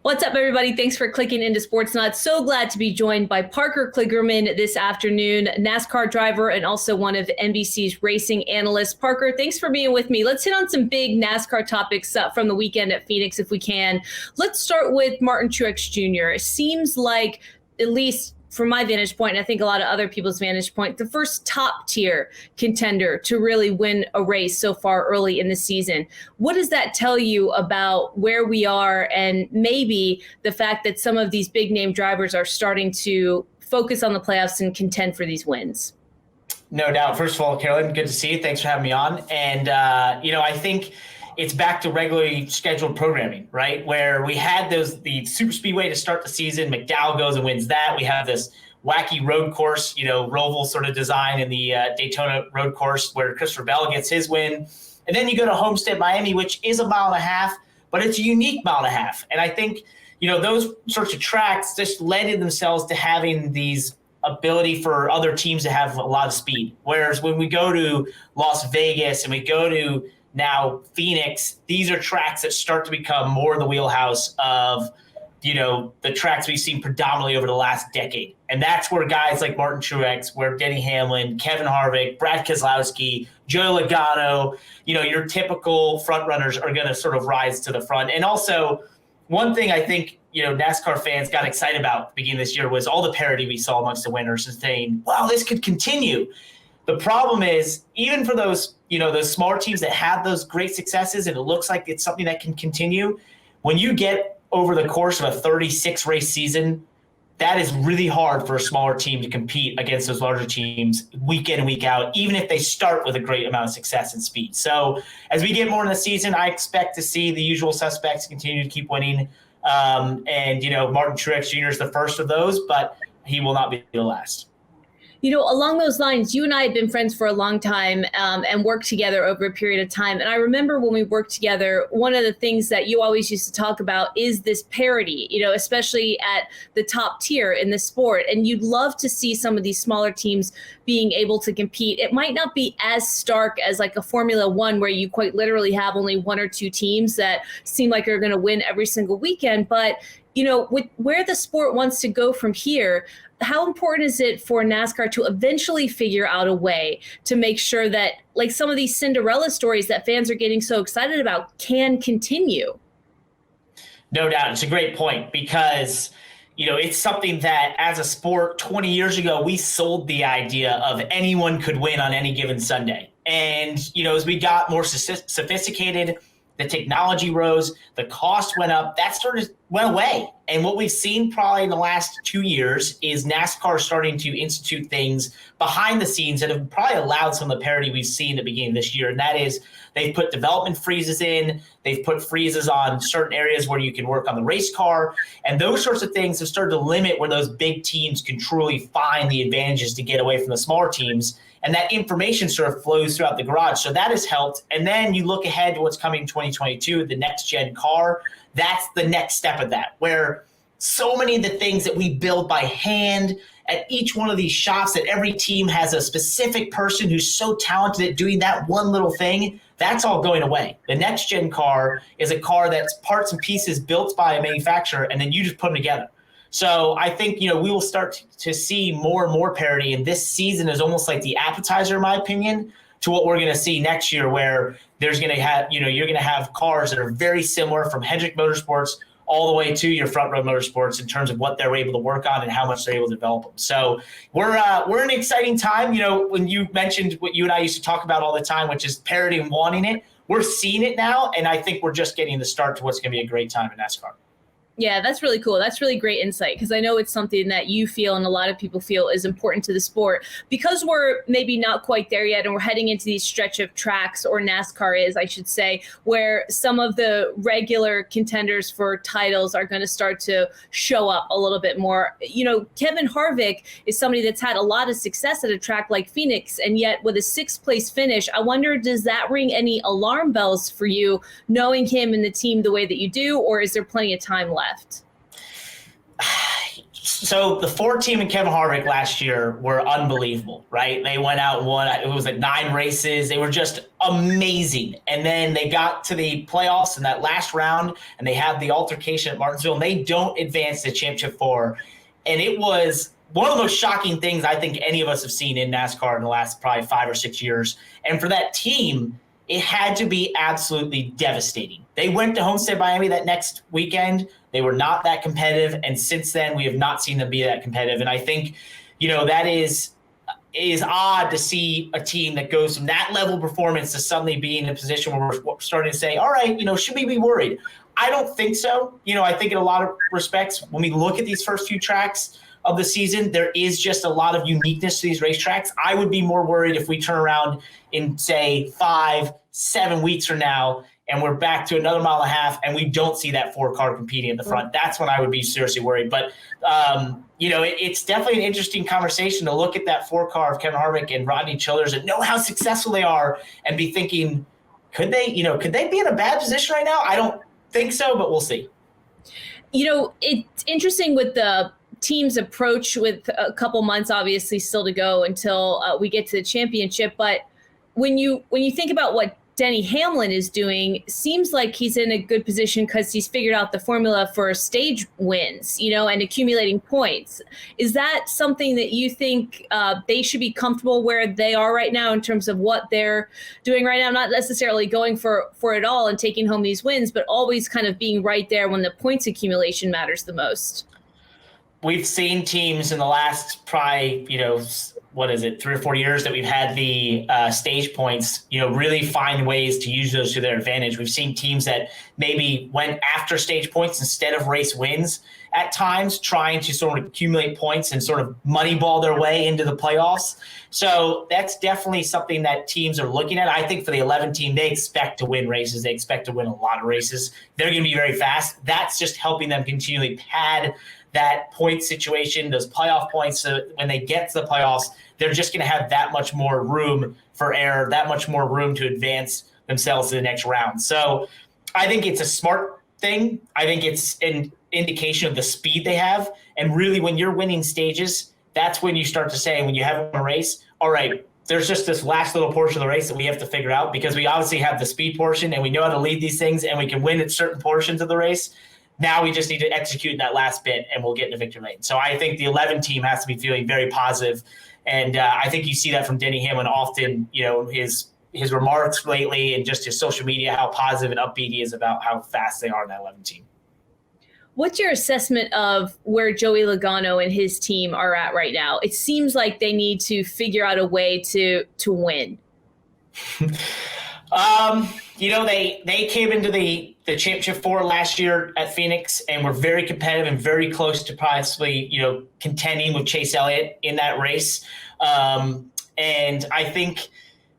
What's up, everybody? Thanks for clicking into Sportsnaut. So glad to be joined by Parker Kligerman this afternoon, NASCAR driver and also one of NBC's racing analysts. Parker, thanks for being with me. Let's hit on some big NASCAR topics from the weekend at Phoenix if we can. Let's start with Martin Truex Jr. It seems like, at least from my vantage point, and I think a lot of other people's vantage point, the first top tier contender to really win a race so far early in the season. What does that tell you about where we are and maybe the fact that some of these big name drivers are starting to focus on the playoffs and contend for these wins? No doubt. First of all, Carolyn, good to see you. Thanks for having me on. And, I think it's back to regularly scheduled programming, right? Where we had the super speedway to start the season. McDowell goes and wins that. We have this wacky road course, Roval sort of design in the Daytona road course where Christopher Bell gets his win. And then you go to Homestead, Miami, which is 1.5 miles, but it's a unique 1.5 miles. And I think, those sorts of tracks just lended themselves to having these ability for other teams to have a lot of speed. Whereas when we go to Las Vegas and we go to now Phoenix, these are tracks that start to become more in the wheelhouse of, the tracks we've seen predominantly over the last decade. And that's where guys like Martin Truex, where Denny Hamlin, Kevin Harvick, Brad Keselowski, Joey Logano, your typical front runners are going to sort of rise to the front. And also one thing I think, NASCAR fans got excited about at the beginning of this year was all the parity we saw amongst the winners and saying, wow, this could continue. The problem is, even for those smaller teams that have those great successes, and it looks like it's something that can continue, when you get over the course of a 36-race season, that is really hard for a smaller team to compete against those larger teams week in and week out, even if they start with a great amount of success and speed. So as we get more in the season, I expect to see the usual suspects continue to keep winning. Martin Truex Jr. is the first of those, but he will not be the last. Along those lines, you and I have been friends for a long time and worked together over a period of time. And I remember when we worked together, one of the things that you always used to talk about is this parity, especially at the top tier in the sport. And you'd love to see some of these smaller teams being able to compete. It might not be as stark as like a Formula One where you quite literally have only one or two teams that seem like are going to win every single weekend. But with where the sport wants to go from here, how important is it for NASCAR to eventually figure out a way to make sure that, like some of these Cinderella stories that fans are getting so excited about, can continue? No doubt. It's a great point because, it's something that as a sport 20 years ago, we sold the idea of anyone could win on any given Sunday. And, as we got more sophisticated, the technology rose, the cost went up, that sort of went away. And what we've seen probably in the last 2 years is NASCAR starting to institute things behind the scenes that have probably allowed some of the parity we've seen at the beginning of this year. And that is they've put development freezes in, they've put freezes on certain areas where you can work on the race car. And those sorts of things have started to limit where those big teams can truly find the advantages to get away from the smaller teams. And that information sort of flows throughout the garage. So that has helped. And then you look ahead to what's coming in 2022, the next gen car. That's the next step of that, where so many of the things that we build by hand at each one of these shops, that every team has a specific person who's so talented at doing that one little thing, that's all going away. The next gen car is a car that's parts and pieces built by a manufacturer, and then you just put them together. So I think, we will start to see more and more parity, and this season is almost like the appetizer, in my opinion, to what we're going to see next year, where there's going to have, you're going to have cars that are very similar from Hendrick Motorsports all the way to your Front Row Motorsports in terms of what they're able to work on and how much they're able to develop them. So we're in an exciting time. When you mentioned what you and I used to talk about all the time, which is parity and wanting it, we're seeing it now, and I think we're just getting the start to what's going to be a great time in NASCAR. Yeah, that's really cool. That's really great insight, because I know it's something that you feel and a lot of people feel is important to the sport. Because we're maybe not quite there yet and we're heading into these stretch of tracks, or NASCAR is, I should say, where some of the regular contenders for titles are going to start to show up a little bit more. Kevin Harvick is somebody that's had a lot of success at a track like Phoenix, and yet with a 6th place finish, I wonder, does that ring any alarm bells for you, knowing him and the team the way that you do, or is there plenty of time left? So the Ford team and Kevin Harvick last year were unbelievable, right? They went out and won. It was like 9 races. They were just amazing. And then they got to the playoffs in that last round, and they had the altercation at Martinsville, and they don't advance to Championship 4. And it was one of the most shocking things I think any of us have seen in NASCAR in the last probably 5 or 6 years. And for that team, it had to be absolutely devastating. They went to Homestead Miami that next weekend. They were not that competitive. And since then, we have not seen them be that competitive. And I think, that is odd to see a team that goes from that level of performance to suddenly be in a position where we're starting to say, all right, should we be worried? I don't think so. I think in a lot of respects, when we look at these first few tracks of the season, there is just a lot of uniqueness to these racetracks. I would be more worried if we turn around in, say, 5-7 weeks from now and we're back to another mile and a half and we don't see that 4-car competing in the front. That's when I would be seriously worried. But, it's definitely an interesting conversation to look at that 4-car of Kevin Harvick and Rodney Childers and know how successful they are and be thinking, could they be in a bad position right now? I don't think so, but we'll see. It's interesting with the team's approach with a couple months obviously still to go until we get to the championship. But when you think about what Denny Hamlin is doing, seems like he's in a good position because he's figured out the formula for stage wins, and accumulating points. Is that something that you think they should be comfortable where they are right now in terms of what they're doing right now? Not necessarily going for it all and taking home these wins, but always kind of being right there when the points accumulation matters the most. We've seen teams in the last probably, 3 or 4 years that we've had the stage points, really find ways to use those to their advantage. We've seen teams that maybe went after stage points instead of race wins at times, trying to sort of accumulate points and sort of moneyball their way into the playoffs. So that's definitely something that teams are looking at. I think for the 11 team, they expect to win races. They expect to win a lot of races. They're going to be very fast. That's just helping them continually pad that point situation, those playoff points. So when they get to the playoffs, they're just going to have that much more room for error, that much more room to advance themselves to the next round. So I think it's a smart thing. I think it's an indication of the speed they have. And really, when you're winning stages, that's when you start to say, when you have a race, all right, there's just this last little portion of the race that we have to figure out, because we obviously have the speed portion and we know how to lead these things and we can win at certain portions of the race. Now we just need to execute in that last bit and we'll get into victory lane. So I think the 11 team has to be feeling very positive. And I think you see that from Denny Hamlin often, his remarks lately and just his social media, how positive and upbeat he is about how fast they are in that 11 team. What's your assessment of where Joey Logano and his team are at right now? It seems like they need to figure out a way to win. They came into the Championship 4 last year at Phoenix and were very competitive and very close to possibly, contending with Chase Elliott in that race. And I think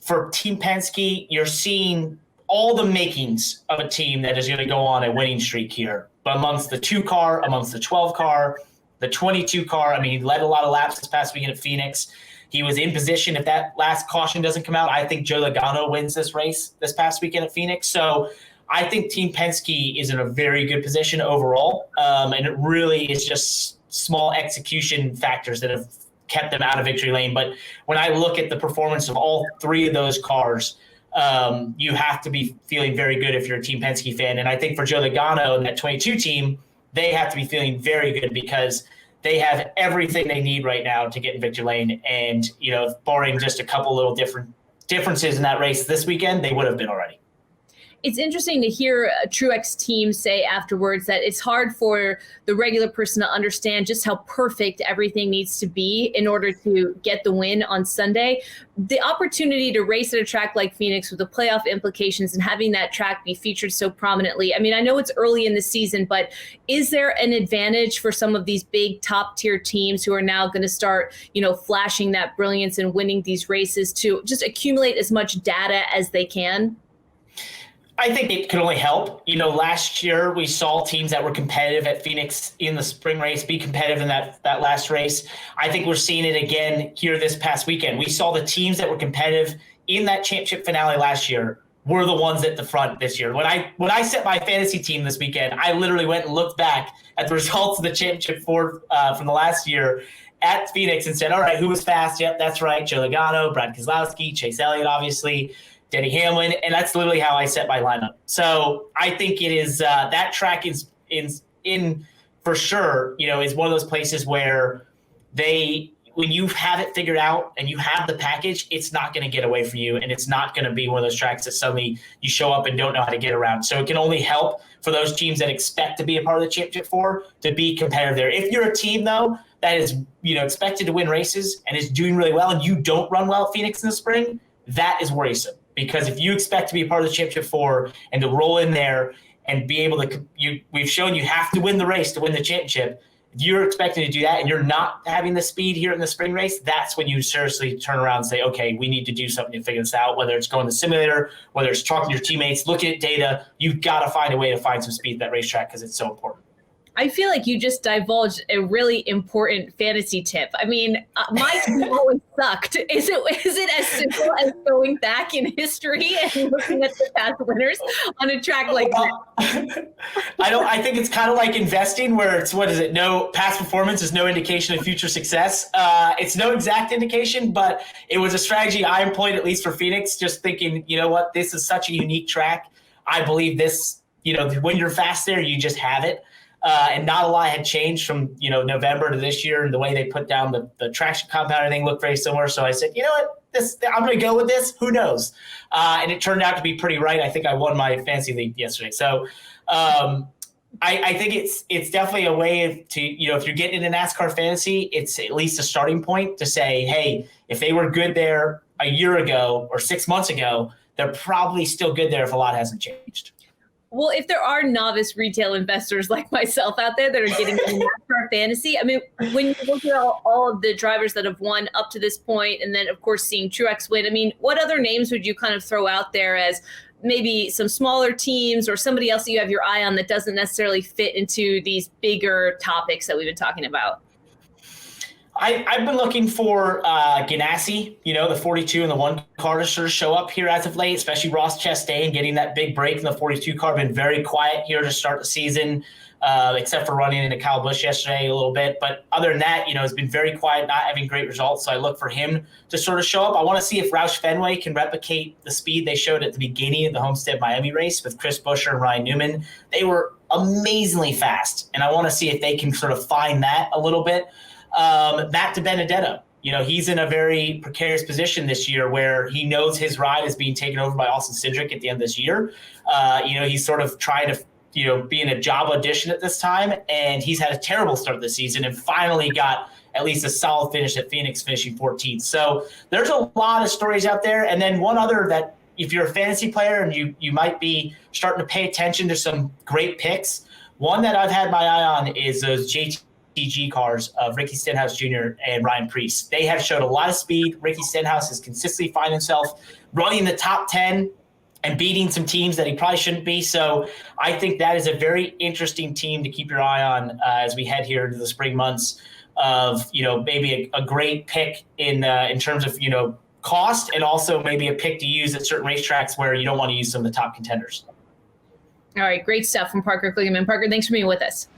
for Team Penske, you're seeing all the makings of a team that is going to go on a winning streak here. But amongst the 2-car, amongst the 12-car, the 22-car, he led a lot of laps this past weekend at Phoenix. He was in position. If that last caution doesn't come out, I think Joey Logano wins this race this past weekend at Phoenix. So I think Team Penske is in a very good position overall. And it really is just small execution factors that have kept them out of victory lane. But when I look at the performance of all 3 of those cars, you have to be feeling very good if you're a Team Penske fan. And I think for Joey Logano and that 22 team, they have to be feeling very good because they have everything they need right now to get in victory lane. And, barring just a couple little differences in that race this weekend, they would have been already. It's interesting to hear a Truex team say afterwards that it's hard for the regular person to understand just how perfect everything needs to be in order to get the win on Sunday. The opportunity to race at a track like Phoenix with the playoff implications and having that track be featured so prominently. I know it's early in the season, but is there an advantage for some of these big top tier teams who are now going to start, flashing that brilliance and winning these races to just accumulate as much data as they can? I think it could only help. Last year we saw teams that were competitive at Phoenix in the spring race be competitive in that last race. I think we're seeing it again here this past weekend. We saw the teams that were competitive in that championship finale last year were the ones at the front this year. When I set my fantasy team this weekend, I literally went and looked back at the results of the Championship 4 from the last year at Phoenix and said, all right, who was fast? Yep, that's right. Joey Logano, Brad Keselowski, Chase Elliott, obviously. Denny Hamlin, and that's literally how I set my lineup. So I think it is that track is in for sure, is one of those places where when you have it figured out and you have the package, it's not going to get away from you, and it's not going to be one of those tracks that suddenly you show up and don't know how to get around. So it can only help for those teams that expect to be a part of the championship four to be competitive there. If you're a team, though, that is expected to win races and is doing really well and you don't run well at Phoenix in the spring, that is worrisome. Because if you expect to be a part of the championship four and to roll in there and be able to we've shown you have to win the race to win the championship. If you're expecting to do that and you're not having the speed here in the spring race, that's when you seriously turn around and say, okay, we need to do something to figure this out, whether it's going to the simulator, whether it's talking to your teammates, looking at data. You've got to find a way to find some speed at that racetrack because it's so important. I feel like you just divulged a really important fantasy tip. I mean, my team always sucked. Is it as simple as going back in history and looking at the past winners on a track like that? I think it's kind of like investing, where it's no past performance is no indication of future success. It's no exact indication, but it was a strategy I employed, at least for Phoenix, just thinking, this is such a unique track. I believe this, when you're fast there, you just have it. And not a lot had changed from, November to this year, and the way they put down the traction compound, everything looked very similar. So I said, you know what, I'm going to go with this. Who knows? And it turned out to be pretty right. I think I won my fantasy league yesterday. So I think it's definitely a way to, if you're getting into NASCAR fantasy, it's at least a starting point to say, hey, if they were good there a year ago or 6 months ago, they're probably still good there if a lot hasn't changed. Well, if there are novice retail investors like myself out there that are getting into NASCAR fantasy, I mean, when you look at all of the drivers that have won up to this point, and then, of course, seeing Truex win, I mean, what other names would you kind of throw out there as maybe some smaller teams or somebody else that you have your eye on that doesn't necessarily fit into these bigger topics that we've been talking about? I've been looking for Ganassi, the 42 and the 1 car to sort of show up here as of late, especially Ross Chastain getting that big break in the 42 car. Been very quiet here to start the season, except for running into Kyle Busch yesterday a little bit. But other than that, has been very quiet, not having great results. So I look for him to sort of show up. I want to see if Roush Fenway can replicate the speed they showed at the beginning of the Homestead Miami race with Chris Buescher and Ryan Newman. They were amazingly fast, and I want to see if they can sort of find that a little bit. Back to Benedetto. He's in a very precarious position this year where he knows his ride is being taken over by Austin Cindric at the end of this year. He's sort of trying to, be in a job audition at this time, and he's had a terrible start of the season and finally got at least a solid finish at Phoenix, finishing 14th. So there's a lot of stories out there. And then one other that, if you're a fantasy player and you might be starting to pay attention to some great picks, one that I've had my eye on is those JTG cars of Ricky Stenhouse Jr. and Ryan Preece. They have showed a lot of speed. Ricky Stenhouse has consistently found himself running the top 10 and beating some teams that he probably shouldn't be. So I think that is a very interesting team to keep your eye on as we head here into the spring months of, maybe a great pick in terms of, cost, and also maybe a pick to use at certain racetracks where you don't want to use some of the top contenders. All right. Great stuff from Parker Kligerman. Parker, thanks for being with us.